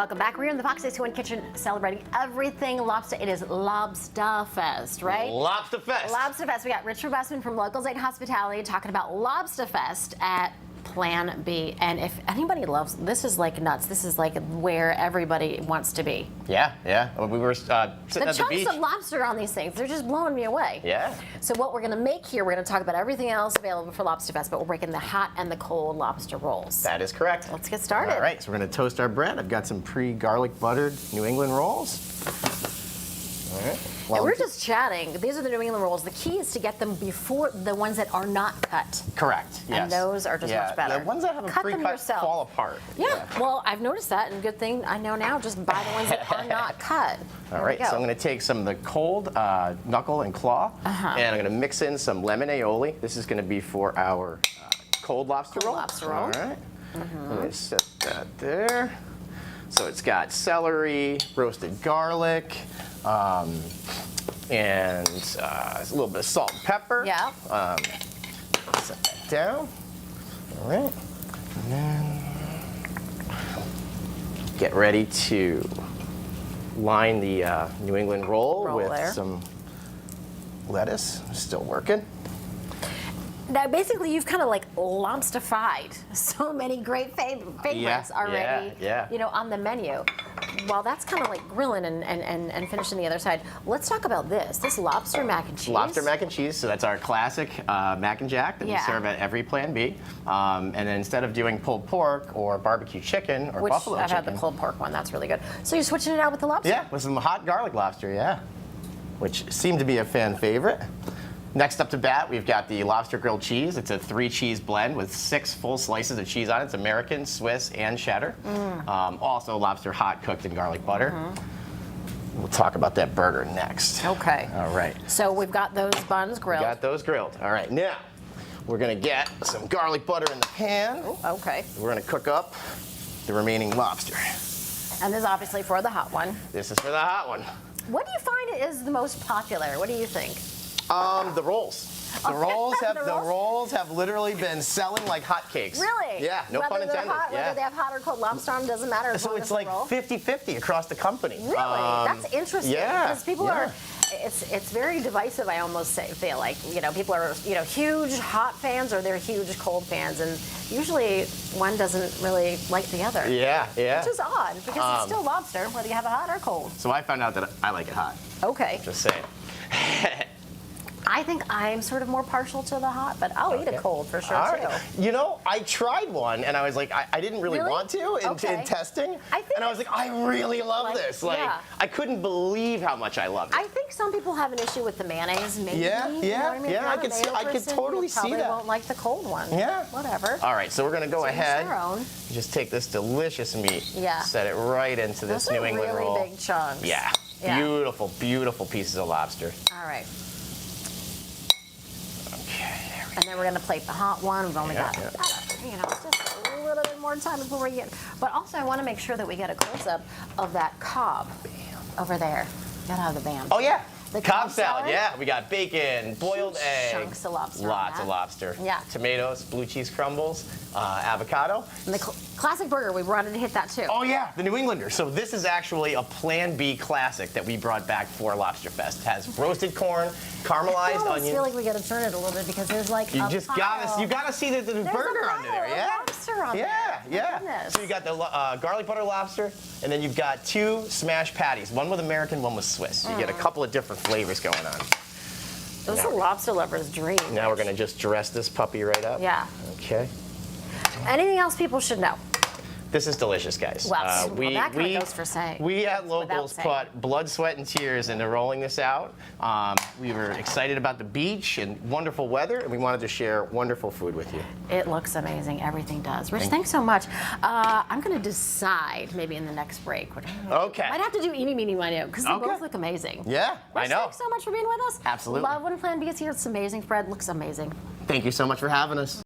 Welcome back. We're here in the Fox 61 kitchen celebrating everything lobster. It is Lobstah Fest, right? Lobstah Fest. Lobstah Fest. We got Richard Bussman from Locals 8 Hospitality talking about Lobstah Fest at Plan B. And if anybody loves, this is like nuts. This is like where everybody wants to be. Yeah, yeah. We were sitting at the beach. The chunks of lobster on these things, they're just blowing me away. Yeah. So what we're going to make here, we're going to talk about everything else available for Lobstah Fest, but we're breaking the hot and the cold lobster rolls. That is correct. Let's get started. All right, so we're going to toast our bread. I've got some pre-garlic buttered New England rolls. All right. And we're just chatting. These are the New England rolls. The key is to get them before the ones that are not cut. Correct, yes. And those are just much better. The ones that have them pre-cut fall apart. Yeah, well, I've noticed that, and good thing I know now, just buy the ones that are not cut. All right, so I'm going to take some of the cold knuckle and claw, and I'm going to mix in some lemon aioli. This is going to be for our cold lobster roll. Lobster roll. All right. I'm going to set that there. So it's got celery, roasted garlic, and a little bit of salt and pepper. Yeah. Set that down. All right. And then get ready to line the New England roll with some lettuce. Still working. Now, basically, you've kind of like lobster-fied so many great favorites already, you know, on the menu. While that's kind of like grilling and finishing the other side, let's talk about this lobster mac and cheese. Lobster mac and cheese, so that's our classic mac and jack that we serve at every Plan B. And then instead of doing pulled pork or barbecue chicken or buffalo chicken. I've had the pulled pork one, that's really good. So you're switching it out with the lobster? Yeah, with some hot garlic lobster, yeah. Which seemed to be a fan favorite. Next up to bat, we've got the lobster grilled cheese. It's a 3-cheese blend with 6 full slices of cheese on it. It's American, Swiss, and cheddar. Also lobster hot cooked in garlic butter. We'll talk about that burger next. Okay. All right. So we've got those buns grilled. Got those grilled. All right, now we're gonna get some garlic butter in the pan. Ooh, okay. We're gonna cook up the remaining lobster. And this is obviously for the hot one. This is for the hot one. What do you find is the most popular? What do you think? The rolls. The rolls have literally been selling like hotcakes. Really? Yeah, no pun intended. Whether they have hot or cold lobster on doesn't matter. So it's like 50-50 across the company. Really? That's interesting. Yeah. Because people are, it's very divisive, I almost feel like. You know, people are, you know, huge hot fans or they're huge cold fans. And usually one doesn't really like the other. Yeah, yeah. Which is odd because it's still lobster, whether you have it hot or cold. So I found out that I like it hot. Okay. Just saying. I think I'm sort of more partial to the hot, but I'll eat it cold for sure, too. You know, I tried one, and I was like, I didn't really want to in testing. And I was like, I really love this. Like, I couldn't believe how much I loved it. I think some people have an issue with the mayonnaise, maybe. Yeah, you know what I mean? I could totally see that. Probably won't like the cold one. Yeah. Whatever. All right, so we're going to go ahead and just take this delicious meat, set it right into this New England roll. Really big chunks. Yeah. Beautiful, beautiful pieces of lobster. All right. And then we're going to plate the hot one. We've only got, you know, just a little bit more time before we get. But also, I want to make sure that we get a close-up of that Cobb over there. Gotta have the bam. Oh, yeah. The Cobb salad, yeah. We got bacon, boiled egg. Chunks of lobster. Lots of lobster. Yeah. Tomatoes, blue cheese crumbles, avocado. And the classic burger, we wanted to hit that too. Oh yeah, the New Englander. So this is actually a Plan B classic that we brought back for Lobster Fest. It has roasted corn, caramelized onions. I feel like we gotta turn it a little bit because there's like you gotta see the burger under there, yeah. Lobster on there. Yeah. So you got the garlic butter lobster, and then you've got 2 smashed patties. One with American, one with Swiss. So you get a couple of different flavors going on. Those are lobster lovers' dream. Now we're gonna just dress this puppy right up. Yeah. Okay. Anything else people should know? This is delicious, guys. Well, that kind of goes for saying. We at Locals put blood, sweat, and tears into rolling this out. We were excited about the beach and wonderful weather, and we wanted to share wonderful food with you. It looks amazing. Everything does. Rich, thanks so much. I'm going to decide maybe in the next break. Okay. Might have to do eeny, meeny, miny, because they both look amazing. Yeah, Rich, I know. Thanks so much for being with us. Absolutely. Love when Plan B is here. It's amazing. Spread looks amazing. Thank you so much for having us.